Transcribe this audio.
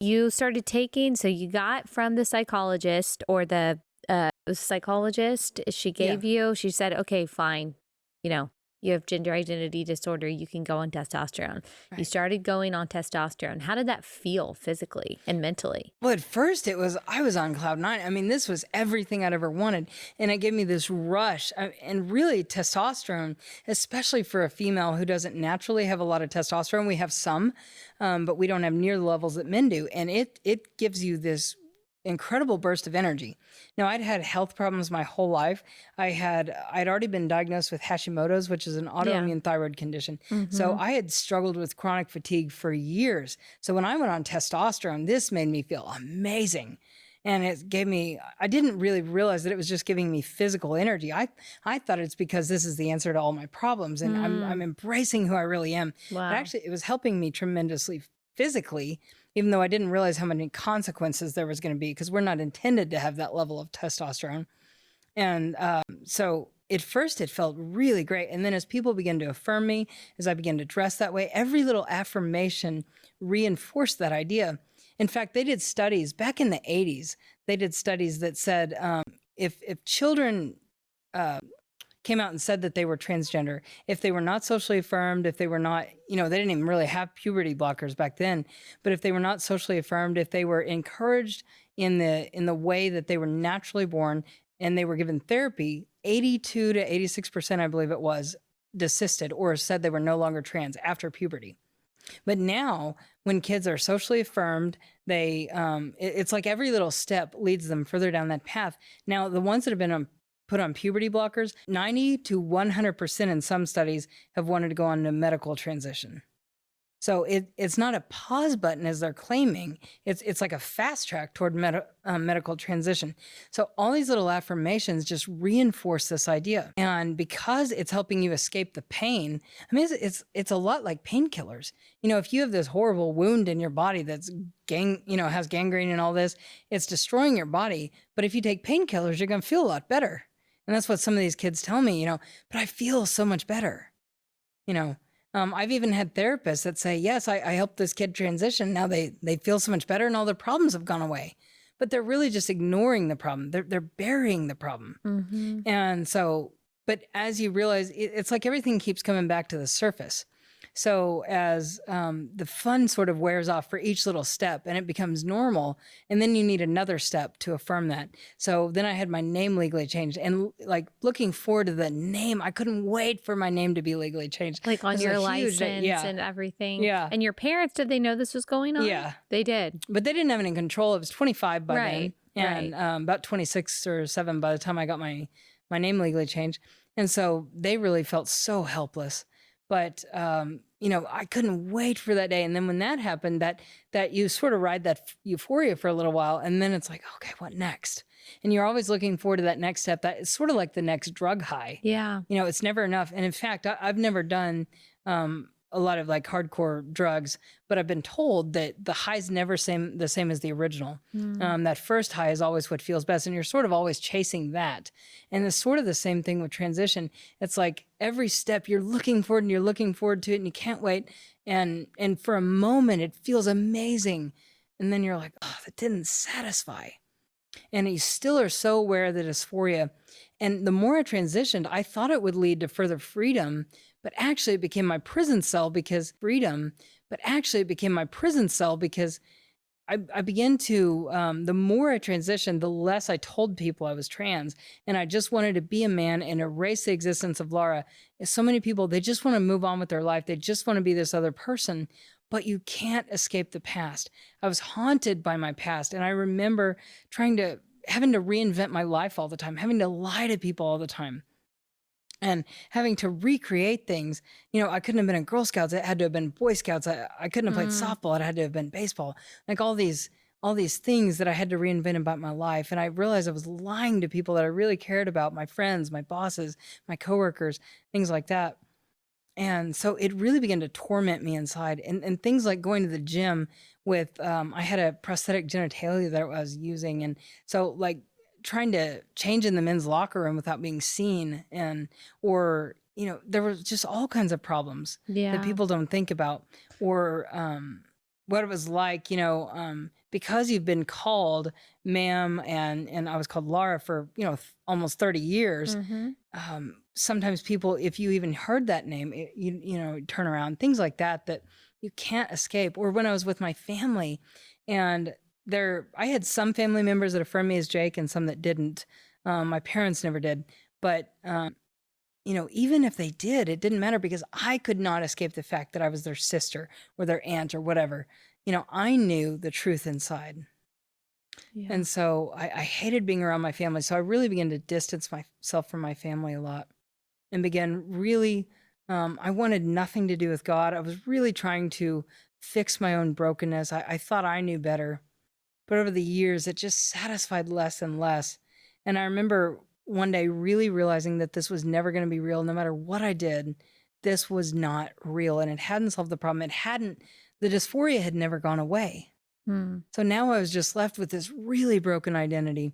you started taking, so you got from the psychologist or the psychologist, she gave you, she said, okay, fine, you have gender identity disorder, you can go on testosterone. Right. You started going on testosterone. How did that feel physically and mentally? Well, at first I was on cloud nine. I mean, this was everything I'd ever wanted. And it gave me this rush. And really testosterone, especially for a female who doesn't naturally have a lot of testosterone, we have some, but we don't have near the levels that men do. And it gives you this incredible burst of energy. Now, I'd had health problems my whole life. I'd already been diagnosed with Hashimoto's, which is an autoimmune thyroid condition. Mm-hmm. So I had struggled with chronic fatigue for years. So when I went on testosterone, this made me feel amazing. And it gave me, I didn't really realize that it was just giving me physical energy. I thought it's because this is the answer to all my problems. And I'm embracing who I really am. Wow. But actually, it was helping me tremendously physically, even though I didn't realize how many consequences there was going to be, because we're not intended to have that level of testosterone. And so at first it felt really great. And then as people began to affirm me, as I began to dress that way, every little affirmation reinforced that idea. In fact, they did studies back in the 80s. They did studies that said if children came out and said that they were transgender, if they were not socially affirmed, if they were not, they didn't even really have puberty blockers back then, but if they were not socially affirmed, if they were encouraged in the way that they were naturally born and they were given therapy, 82 to 86%, I believe it was, desisted or said they were no longer trans after puberty. But now, when kids are socially affirmed, it's like every little step leads them further down that path. Now, the ones that have been put on puberty blockers, 90 to 100% in some studies have wanted to go on a medical transition. So it's not a pause button as they're claiming. It's like a fast track toward medical transition. So all these little affirmations just reinforce this idea. And because it's helping you escape the pain, I mean, it's a lot like painkillers. If you have this horrible wound in your body that's has gangrene and all this, it's destroying your body. But if you take painkillers, you're going to feel a lot better. And that's what some of these kids tell me, but I feel so much better. I've even had therapists that say, yes, I helped this kid transition. Now they feel so much better and all their problems have gone away. But they're really just ignoring the problem. They're burying the problem. Mm-hmm. And so, but as you realize, it's like everything keeps coming back to the surface. So as the fun sort of wears off for each little step and it becomes normal, and then you need another step to affirm that. So then I had my name legally changed, and like looking forward to the name, I couldn't wait for my name to be legally changed. Like on your license and everything. Yeah. And your parents, did they know this was going on? Yeah. They did. But they didn't have any control. It was 25 by then. And about 26 or 7 by the time I got my name legally changed. And so they really felt so helpless. But, I couldn't wait for that day. And then when that happened, that you sort of ride that euphoria for a little while. And then it's like, okay, what next? And you're always looking forward to that next step. That is sort of like the next drug high. Yeah. It's never enough. And in fact, I've never done a lot of like hardcore drugs, but I've been told that the high's never the same as the original. That first high is always what feels best. And you're sort of always chasing that. And it's sort of the same thing with transition. It's like every step you're looking forward and you're looking forward to it and you can't wait. And for a moment it feels amazing. And then you're like, oh, that didn't satisfy. And you still are so aware of the dysphoria. And the more I transitioned, I thought it would lead to further freedom, but actually it became my prison cell because I began to, the more I transitioned, the less I told people I was trans. And I just wanted to be a man and erase the existence of Laura. So many people, they just want to move on with their life. They just want to be this other person. But you can't escape the past. I was haunted by my past. And I remember having to reinvent my life all the time, having to lie to people all the time, and having to recreate things. I couldn't have been in Girl Scouts. It had to have been Boy Scouts. I couldn't have played softball. It had to have been baseball. Like all these things that I had to reinvent about my life. And I realized I was lying to people that I really cared about, my friends, my bosses, my coworkers, things like that. And so it really began to torment me inside. And things like going to the gym with, I had a prosthetic genitalia that I was using. And so like trying to change in the men's locker room without being seen, or there was just all kinds of problems that people don't think about. Or what it was like, because you've been called ma'am and I was called Laura for, almost 30 years. Mm-hmm. Sometimes people, if you even heard that name, turn around, things like that, that you can't escape. Or when I was with my family and I had some family members that affirmed me as Jake and some that didn't. My parents never did. But, even if they did, it didn't matter because I could not escape the fact that I was their sister or their aunt or whatever. I knew the truth inside. Yeah. And so I hated being around my family. So I really began to distance myself from my family a lot and began really, I wanted nothing to do with God. I was really trying to fix my own brokenness. I thought I knew better. But over the years, it just satisfied less and less. And I remember one day really realizing that this was never going to be real. No matter what I did, this was not real. And it hadn't solved the problem. The dysphoria had never gone away. Hmm. So now I was just left with this really broken identity.